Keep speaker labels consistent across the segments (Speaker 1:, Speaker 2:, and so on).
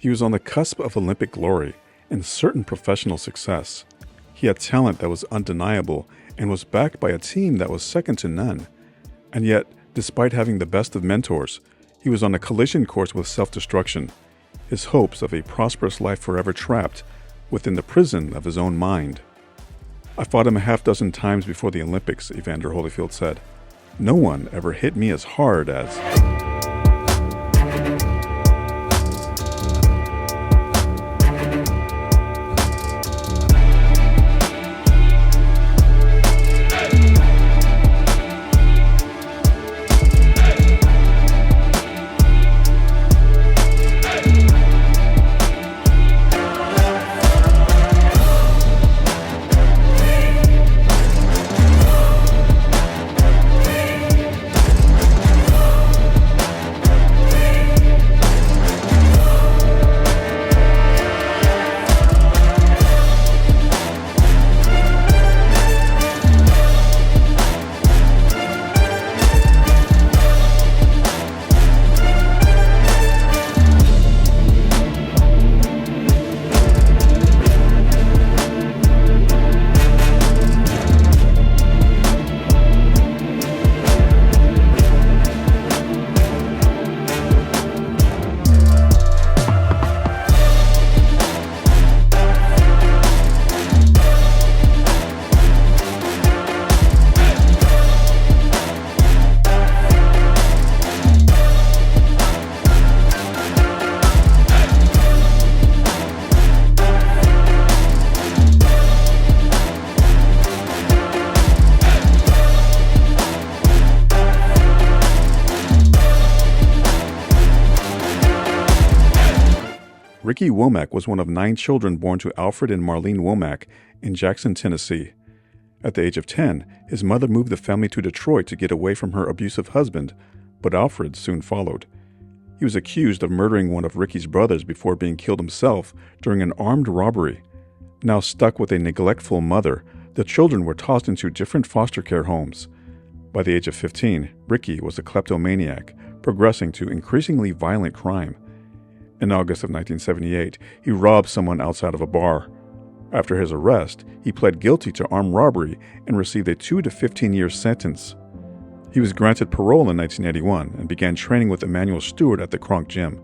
Speaker 1: He was on the cusp of Olympic glory and certain professional success. He had talent that was undeniable and was backed by a team that was second to none. And yet, despite having the best of mentors, he was on a collision course with self-destruction, his hopes of a prosperous life forever trapped within the prison of his own mind. "I fought him a half dozen times before the Olympics," Evander Holyfield said. "No one ever hit me as hard as..." Rickey Womack was one of 9 children born to Alfred and Marlene Womack in Jackson, Tennessee. At the age of 10, his mother moved the family to Detroit to get away from her abusive husband, but Alfred soon followed. He was accused of murdering one of Rickey's brothers before being killed himself during an armed robbery. Now stuck with a neglectful mother, the children were tossed into different foster care homes. By the age of 15, Rickey was a kleptomaniac, progressing to increasingly violent crime. In August of 1978, he robbed someone outside of a bar. After his arrest, he pled guilty to armed robbery and received a 2 to 15-year sentence. He was granted parole in 1981 and began training with Emanuel Stewart at the Kronk Gym.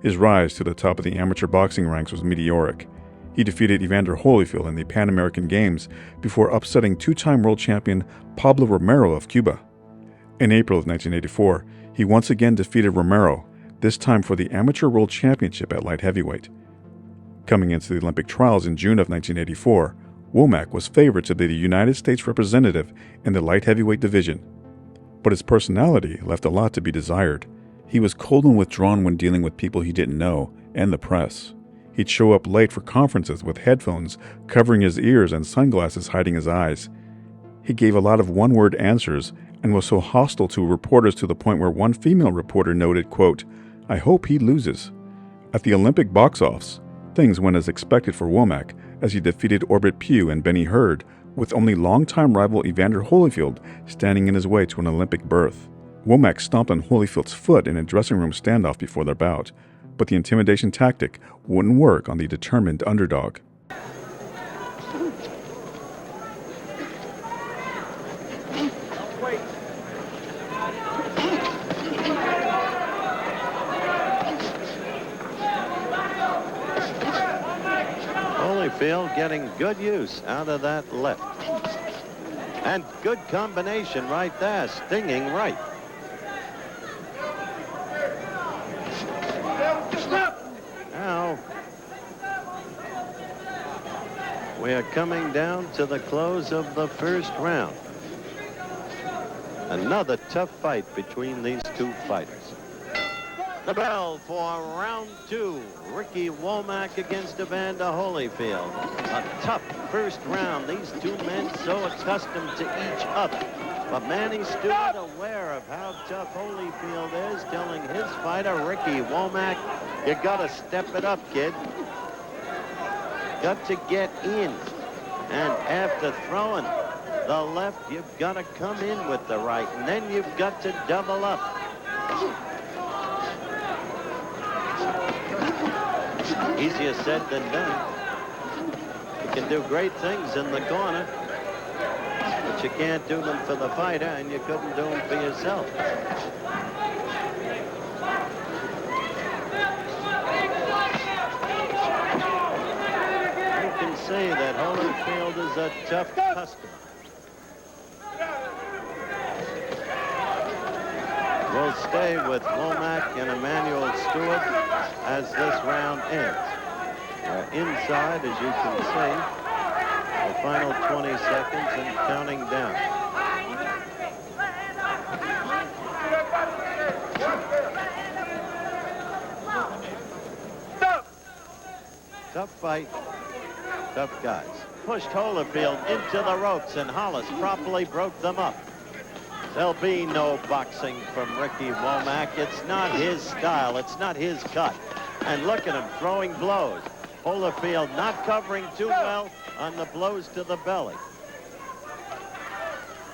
Speaker 1: His rise to the top of the amateur boxing ranks was meteoric. He defeated Evander Holyfield in the Pan American Games before upsetting 2-time world champion Pablo Romero of Cuba. In April of 1984, he once again defeated Romero, this time for the Amateur World Championship at light heavyweight. Coming into the Olympic trials in June of 1984, Womack was favored to be the United States representative in the light heavyweight division. But his personality left a lot to be desired. He was cold and withdrawn when dealing with people he didn't know and the press. He'd show up late for conferences with headphones covering his ears and sunglasses hiding his eyes. He gave a lot of one-word answers and was so hostile to reporters to the point where one female reporter noted, quote, "I hope he loses." At the Olympic box office, things went as expected for Womack as he defeated Orbit Pugh and Benny Hurd, with only longtime rival Evander Holyfield standing in his way to an Olympic berth. Womack stomped on Holyfield's foot in a dressing room standoff before their bout, but the intimidation tactic wouldn't work on the determined underdog.
Speaker 2: Holyfield getting good use out of that left. And good combination right there, stinging right. Now, we are coming down to the close of the first round. Another tough fight between these two fighters. The bell for round 2. Rickey Womack against Evander Holyfield. A tough first round. These two men so accustomed to each other. But Manny Stewart, aware of how tough Holyfield is, telling his fighter, Rickey Womack, you gotta step it up, kid. Got to get in. And after throwing the left, you've got to come in with the right. And then you've got to double up. Easier said than done. You can do great things in the corner, but you can't do them for the fighter, and you couldn't do them for yourself. You can see that Holyfield is a tough customer. We'll stay with Womack and Emmanuel Stewart as this round ends. Inside, as you can see, the final 20 seconds and counting down. Tough fight, tough guys. Pushed Holyfield into the ropes, and Hollis properly broke them up. There'll be no boxing from Rickey Womack. It's not his style. It's not his cut. And look at him throwing blows. Holyfield not covering too well on the blows to the belly.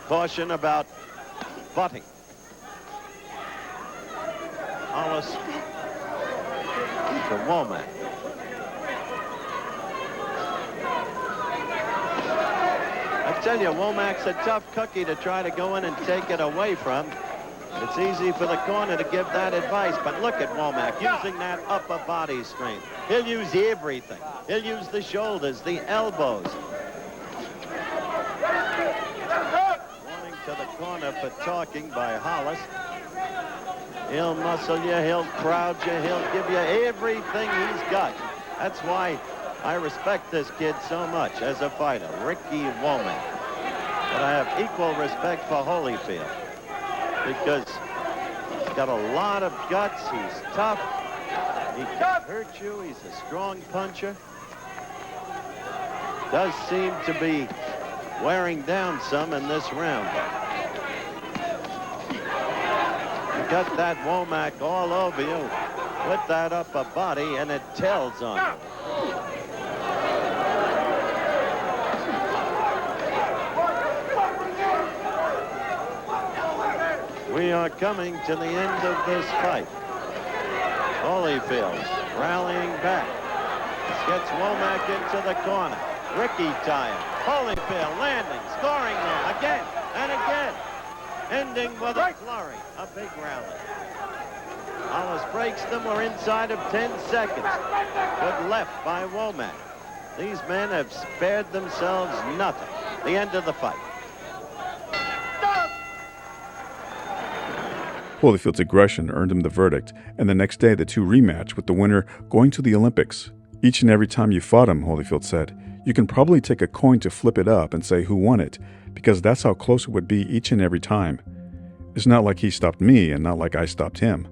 Speaker 2: Caution about butting. Hollis to Womack. I tell you, Womack's a tough cookie to try to go in and take it away from. It's easy for the corner to give that advice, but look at Womack using that upper body strength. He'll use everything. He'll use the shoulders, the elbows. Warning to the corner for talking by Hollis. He'll muscle you, he'll crowd you, he'll give you everything he's got. That's why I respect this kid so much as a fighter, Rickey Womack. But I have equal respect for Holyfield because he's got a lot of guts, he's tough, he can hurt you, he's a strong puncher. Does seem to be wearing down some in this round. You got that Womack all over you with that upper body, and it tells on you. We are coming to the end of this fight. Holyfield rallying back. Gets Womack into the corner. Rickey tying. Holyfield landing, scoring them again and again. Ending with a flurry, a big rally. Hollis breaks them. We're inside of 10 seconds. Good left by Womack. These men have spared themselves nothing. The end of the fight.
Speaker 1: Holyfield's aggression earned him the verdict, and the next day the two rematched, with the winner going to the Olympics. Each and every time you fought him, Holyfield said, you can probably take a coin to flip it up and say who won it, because that's how close it would be each and every time. It's not like he stopped me and not like I stopped him.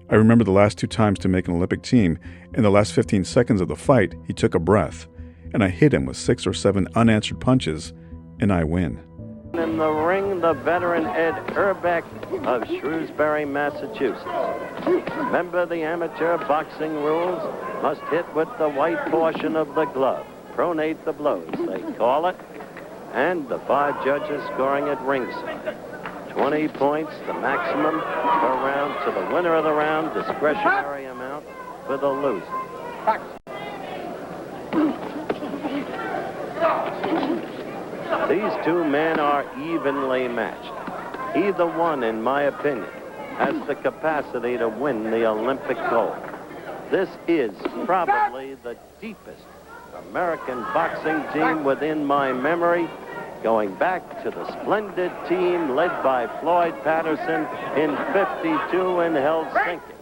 Speaker 1: I remember the last 2 times to make an Olympic team. In the last 15 seconds of the fight, he took a breath, and I hit him with 6 or 7 unanswered punches, and I win.
Speaker 2: In the ring, the veteran Ed Herbeck of Shrewsbury, Massachusetts. Remember the amateur boxing rules? Must hit with the white portion of the glove. Pronate the blows, they call it. And the 5 judges scoring at ringside. 20 points, the maximum per round to the winner of the round. Discretionary amount for the loser. These 2 men are evenly matched. Either one, in my opinion, has the capacity to win the Olympic gold. This is probably the deepest American boxing team within my memory, going back to the splendid team led by Floyd Patterson in '52 in Helsinki.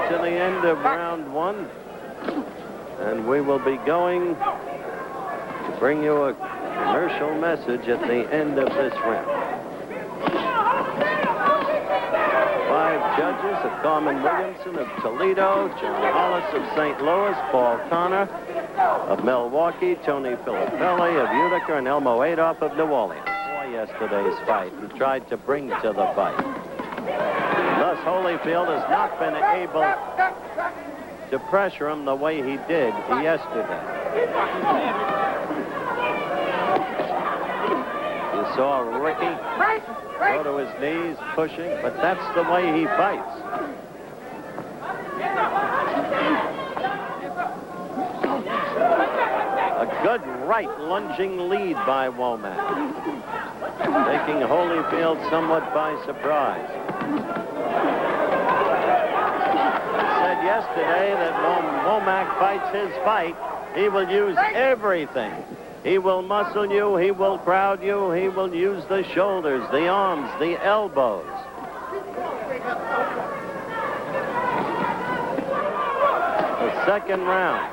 Speaker 2: To the end of round 1, and we will be going to bring you a commercial message at the end of this round. 5 judges of Carmen Williamson of Toledo, John Hollis of St. Louis, Paul Connor of Milwaukee, Tony Filippelli of Utica, and Elmo Adolph of New Orleans. For yesterday's fight, who tried to bring to the fight. Thus, Holyfield has not been able to pressure him the way he did yesterday. You saw Rickey go to his knees, pushing, but that's the way he fights. A good right lunging lead by Womack, taking Holyfield somewhat by surprise. I said yesterday that when Womack fights his fight, he will use everything. He will muscle you, he will crowd you, he will use the shoulders, the arms, the elbows. The second round.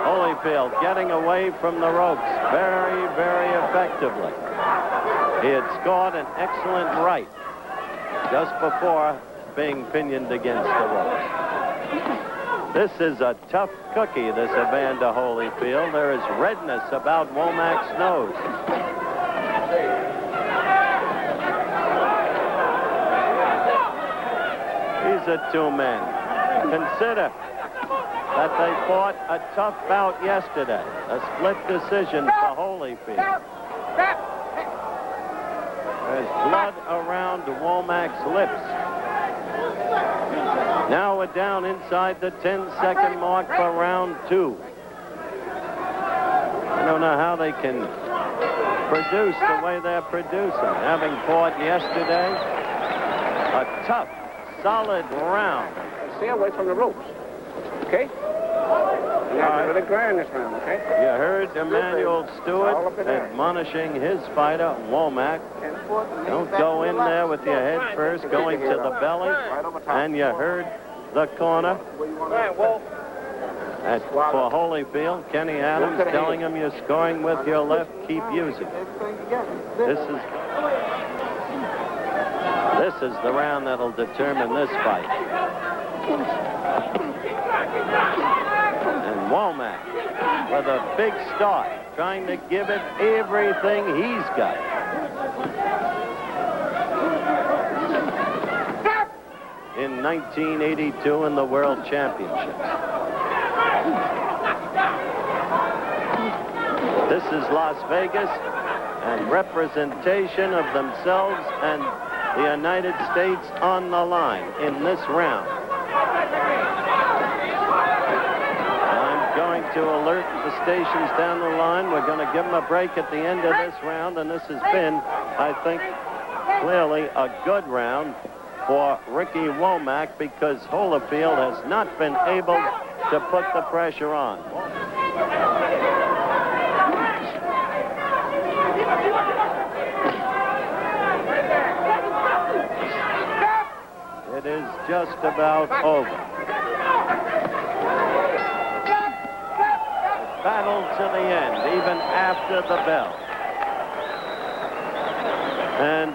Speaker 2: Holyfield getting away from the ropes very, very effectively. He had scored an excellent right just before being pinioned against the ropes. This is a tough cookie, this Evander Holyfield. There is redness about Womack's nose. These are two men. Consider that they fought a tough bout yesterday. A split decision for Holyfield. There's blood around Womack's lips. Now we're down inside the 10-second mark for round 2. I don't know how they can produce the way they're producing. Having fought yesterday, a tough, solid round.
Speaker 3: Stay away from the ropes, okay? You're really grand this round, okay?
Speaker 2: You heard Emmanuel Stewart admonishing his fighter, Womack. Don't go in there with your head first, going to the belly. And you heard the corner. For Holyfield, Kenny Adams telling him you're scoring with your left, keep using it. This is the round that'll determine this fight. And Womack with a big start, trying to give it everything he's got. In 1982 in the World Championships. This is Las Vegas, and representation of themselves and the United States on the line in this round. I'm going to alert the stations down the line. We're going to give them a break at the end of this round, and this has been, I think, clearly a good round for Rickey Womack because Holyfield has not been able to put the pressure on. It is just about over. Battle to the end, even after the bell. And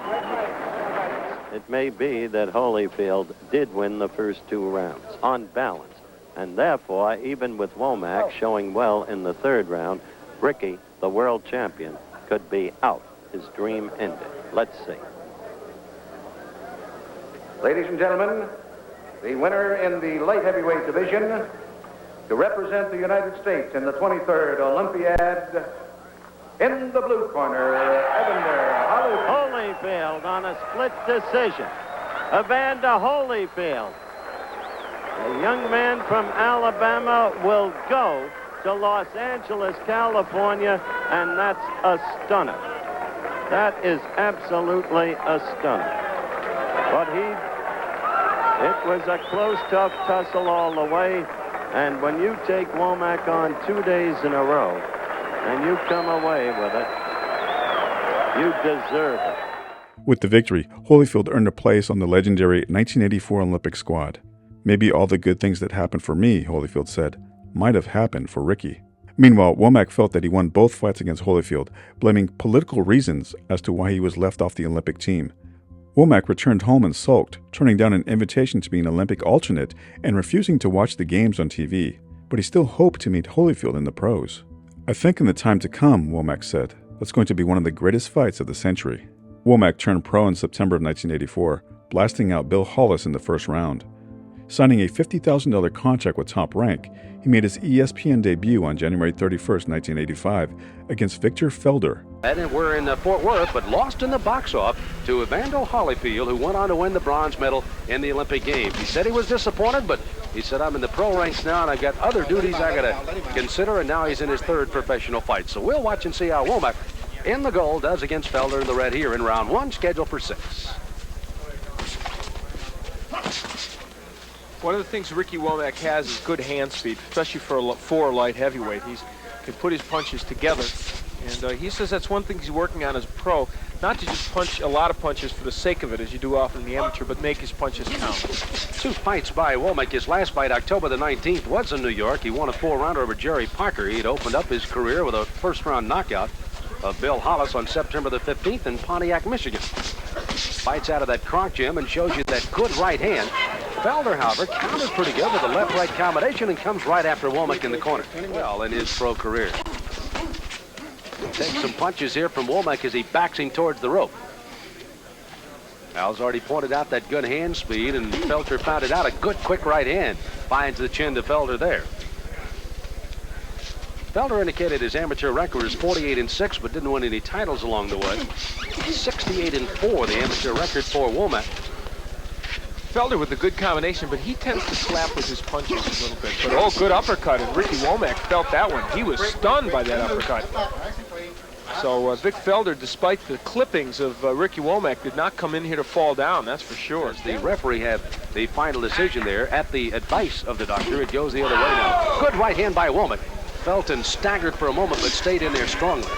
Speaker 2: it may be that Holyfield did win the first 2 rounds on balance. And therefore, even with Womack showing well in the 3rd round, Rickey, the world champion, could be out. His dream ended. Let's see.
Speaker 4: Ladies and gentlemen, the winner in the light heavyweight division to represent the United States in the 23rd Olympiad, in the blue corner, Evander
Speaker 2: Holyfield on a split decision. Evander Holyfield, a young man from Alabama, will go to Los Angeles, California, and that's a stunner. That is absolutely a stunner. But it was a close, tough tussle all the way. And when you take Womack on 2 days in a row, and you come away with it, you deserve it.
Speaker 1: With the victory, Holyfield earned a place on the legendary 1984 Olympic squad. Maybe all the good things that happened for me, Holyfield said, might have happened for Rickey. Meanwhile, Womack felt that he won both fights against Holyfield, blaming political reasons as to why he was left off the Olympic team. Womack returned home and sulked, turning down an invitation to be an Olympic alternate and refusing to watch the games on TV. But he still hoped to meet Holyfield in the pros. I think in the time to come, Womack said, that's going to be one of the greatest fights of the century. Womack turned pro in September of 1984, blasting out Bill Hollis in the first round. Signing a $50,000 contract with Top Rank, he made his ESPN debut on January 31st, 1985, against Victor Felder.
Speaker 5: And we're in Fort Worth, but lost in the box-off to Evander Holyfield, who went on to win the bronze medal in the Olympic Games. He said he was disappointed, but he said, I'm in the pro ranks now, and I've got other duties I got to consider, and now he's in his third professional fight. So we'll watch and see how Womack in the gold does against Felder in the red here in round 1, scheduled for 6.
Speaker 6: One of the things Rickey Womack has is good hand speed, especially for a light heavyweight. He can put his punches together, and he says that's one thing he's working on as a pro, not to just punch a lot of punches for the sake of it, as you do often in the amateur, but make his punches count.
Speaker 5: 2 fights by Womack. His last fight, October the 19th, was in New York. He won a 4-rounder over Jerry Parker. He'd opened up his career with a first-round knockout of Bill Hollis on September the 15th in Pontiac, Michigan. Fights out of that Kronk gym and shows you that good right hand. Felder, however, countered pretty good with a left-right combination and comes right after Womack in the corner. Well, in his pro career. Takes some punches here from Womack as he backs him towards the rope. Al's already pointed out that good hand speed, and Felder found it out. A good, quick right hand finds the chin to Felder there. Felder indicated his amateur record is 48-6, but didn't win any titles along the way. 68-4, the amateur record for Womack.
Speaker 6: Felder with a good combination, but he tends to slap with his punches a little bit. But oh, good uppercut, and Rickey Womack felt that one. He was stunned by that uppercut. So Vic Felder, despite the clippings of Rickey Womack, did not come in here to fall down, that's for sure.
Speaker 5: The referee had the final decision there at the advice of the doctor. It goes the other way now. Good right hand by Womack. Felton staggered for a moment, but stayed in there strongly.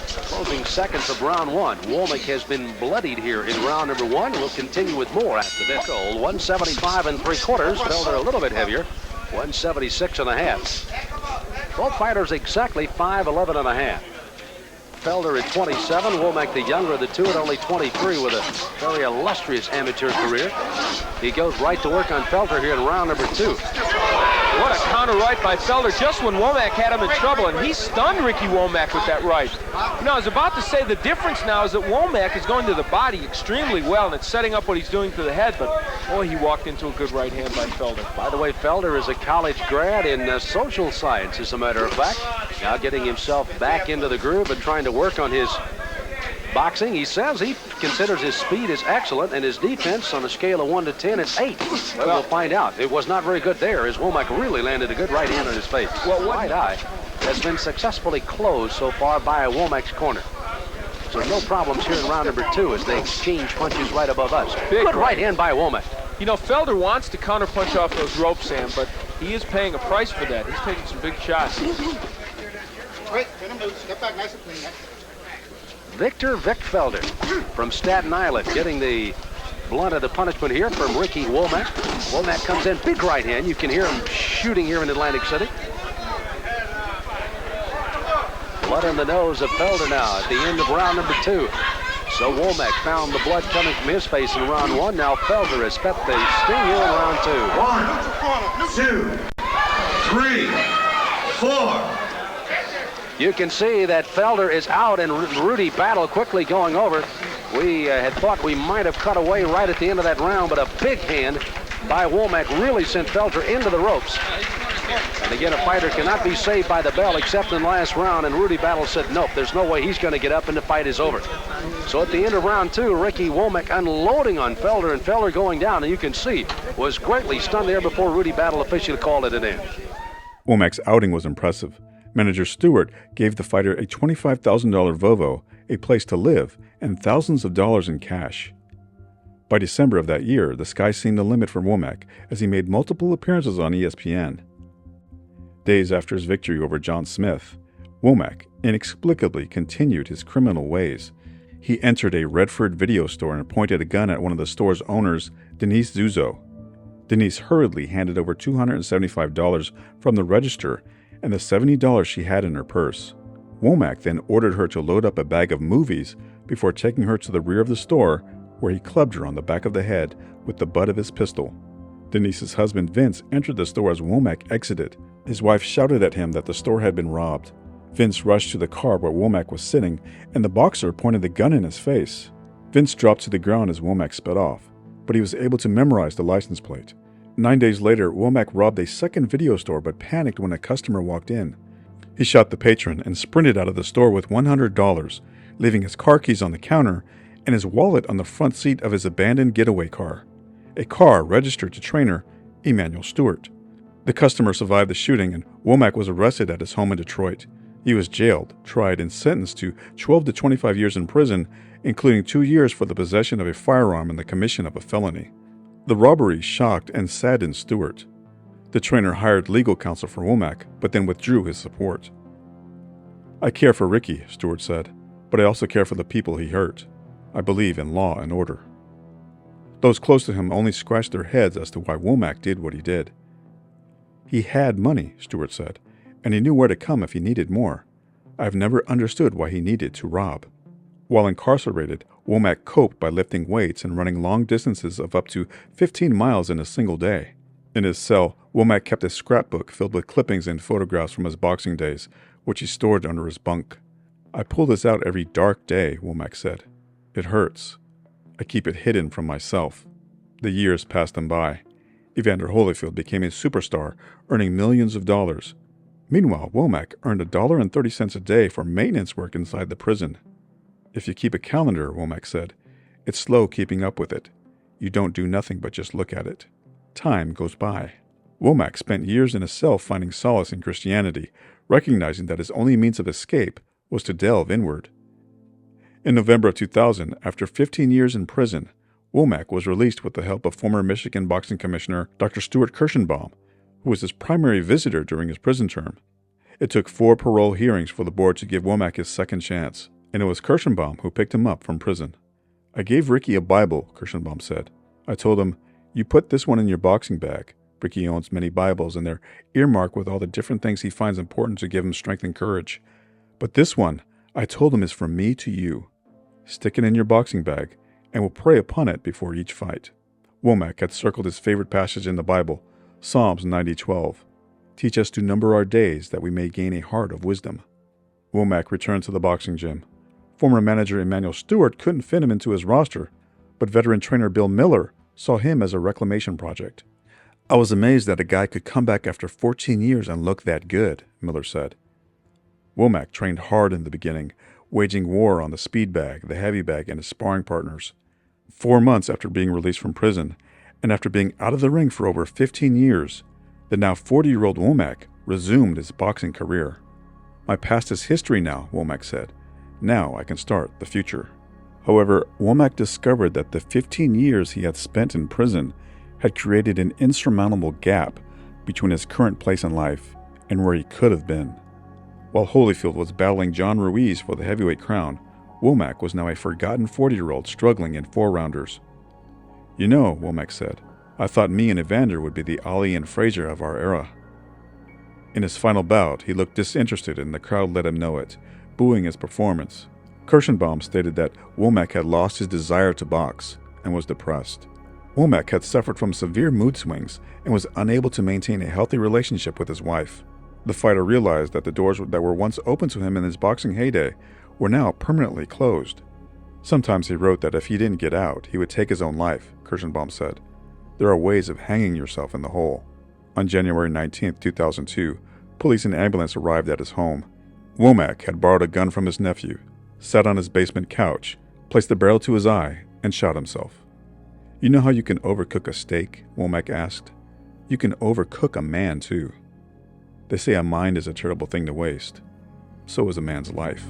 Speaker 5: Closing seconds of round 1. Womack has been bloodied here in round number 1. We'll continue with more after this. 175 3/4. Felder a little bit heavier. 176 1/2. Both fighters exactly 5'11 1/2. Felder at 27, Womack the younger of the two at only 23 with a very illustrious amateur career. He goes right to work on Felder here in round number 2.
Speaker 6: What a counter right by Felder just when Womack had him in trouble, and he stunned Rickey Womack with that right. You know, I was about to say the difference now is that Womack is going to the body extremely well, and it's setting up what he's doing to the head, but boy, he walked into a good right hand by Felder.
Speaker 5: By the way, Felder is a college grad in social science, as a matter of fact. Now getting himself back into the groove and trying to work on his boxing. He says he considers his speed is excellent and his defense on a scale of 1 to 10 is 8. Well, we'll find out. It was not very good there as Womack really landed a good right hand on his face. Well, right eye has been successfully closed so far by Womack's corner. So no problems here in round number 2 as they exchange punches right above us. Good right hand by Womack.
Speaker 6: You know, Felder wants to counterpunch off those ropes, Sam, but he is paying a price for that. He's taking some big shots.
Speaker 7: Wait, step back nice and clean.
Speaker 5: Victor Vic Felder from Staten Island getting the blunt of the punishment here from Rickey Womack. Womack comes in, big right hand. You can hear him shooting here in Atlantic City. Blood on the nose of Felder now at the end of round number 2. So Womack found the blood coming from his face in round 1. Now Felder has felt the sting here in round 2.
Speaker 8: 1, 2, 3, 4.
Speaker 5: You can see that Felder is out and Rudy Battle quickly going over. We had thought we might have cut away right at the end of that round, but a big hand by Womack really sent Felder into the ropes. And again, a fighter cannot be saved by the bell except in the last round, and Rudy Battle said, nope, there's no way he's going to get up and the fight is over. So at the end of round 2, Rickey Womack unloading on Felder, and Felder going down, and you can see, was greatly stunned there before Rudy Battle officially called it an end.
Speaker 1: Womack's outing was impressive. Manager Stewart gave the fighter a $25,000 Volvo, a place to live, and thousands of dollars in cash. By December of that year, the sky seemed the limit for Womack as he made multiple appearances on ESPN. Days after his victory over John Smith, Womack inexplicably continued his criminal ways. He entered a Redford video store and pointed a gun at one of the store's owners, Denise Zuzo. Denise hurriedly handed over $275 from the register and the $70 she had in her purse. Womack then ordered her to load up a bag of movies before taking her to the rear of the store, where he clubbed her on the back of the head with the butt of his pistol. Denise's husband Vince entered the store as Womack exited. His wife shouted at him that the store had been robbed. Vince rushed to the car where Womack was sitting, and the boxer pointed the gun in his face. Vince dropped to the ground as Womack sped off. but he was able to memorize the license plate. 9 days later, Womack robbed a second video store but panicked when a customer walked in. He shot the patron and sprinted out of the store with $100, leaving his car keys on the counter and his wallet on the front seat of his abandoned getaway car, a car registered to trainer Emanuel Stewart. The customer survived the shooting, and Womack was arrested at his home in Detroit. He was jailed, tried, and sentenced to 12 to 25 years in prison, including 2 years for the possession of a firearm and the commission of a felony. The robbery shocked and saddened Stewart. The trainer hired legal counsel for Womack, but then withdrew his support. "I care for Rickey," Stewart said, "but I also care for the people he hurt. I believe in law and order." Those close to him only scratched their heads as to why Womack did what he did. "He had money," Stewart said, "and he knew where to come if he needed more. I've never understood why he needed to rob." While incarcerated, Womack coped by lifting weights and running long distances of up to 15 miles in a single day. In his cell, Womack kept a scrapbook filled with clippings and photographs from his boxing days, which he stored under his bunk. "I pull this out every dark day," Womack said. "It hurts. I keep it hidden from myself." The years passed him by. Evander Holyfield became a superstar, earning millions of dollars. Meanwhile, Womack earned $1.30 a day for maintenance work inside the prison. "If you keep a calendar," Womack said, "it's slow keeping up with it. You don't do nothing but just look at it. Time goes by." Womack spent years in a cell finding solace in Christianity, recognizing that his only means of escape was to delve inward. In November of 2000, after 15 years in prison, Womack was released with the help of former Michigan boxing commissioner Dr. Stuart Kirschenbaum, who was his primary visitor during his prison term. It took 4 parole hearings for the board to give Womack his second chance, and it was Kirschenbaum who picked him up from prison. "I gave Rickey a Bible," Kirschenbaum said. "I told him, you put this one in your boxing bag. Rickey owns many Bibles, and they're earmarked with all the different things he finds important to give him strength and courage. But this one, I told him, is from me to you. Stick it in your boxing bag, and we'll pray upon it before each fight." Womack had circled his favorite passage in the Bible, Psalms 90:12. "Teach us to number our days, that we may gain a heart of wisdom." Womack returned to the boxing gym. Former manager Emanuel Stewart couldn't fit him into his roster, but veteran trainer Bill Miller saw him as a reclamation project. "I was amazed that a guy could come back after 14 years and look that good," Miller said. Womack trained hard in the beginning, waging war on the speed bag, the heavy bag, and his sparring partners. 4 months after being released from prison, and after being out of the ring for over 15 years, the now 40-year-old Womack resumed his boxing career. "My past is history now," Womack said. "Now I can start the future." However, Womack discovered that the 15 years he had spent in prison had created an insurmountable gap between his current place in life and where he could have been. While Holyfield was battling John Ruiz for the heavyweight crown, Womack was now a forgotten 40-year-old struggling in 4-rounders. "You know," Womack said, "I thought me and Evander would be the Ali and Frazier of our era." In his final bout, he looked disinterested, and the crowd let him know it, booing his performance. Kirschenbaum stated that Womack had lost his desire to box and was depressed. Womack had suffered from severe mood swings and was unable to maintain a healthy relationship with his wife. The fighter realized that the doors that were once open to him in his boxing heyday were now permanently closed. Sometimes he wrote that if he didn't get out, he would take his own life, Kirschenbaum said. "There are ways of hanging yourself in the hole." On January 19, 2002, police and ambulance arrived at his home. Womack had borrowed a gun from his nephew, sat on his basement couch, placed the barrel to his eye, and shot himself. "You know how you can overcook a steak?" Womack asked. "You can overcook a man, too. They say a mind is a terrible thing to waste. So is a man's life."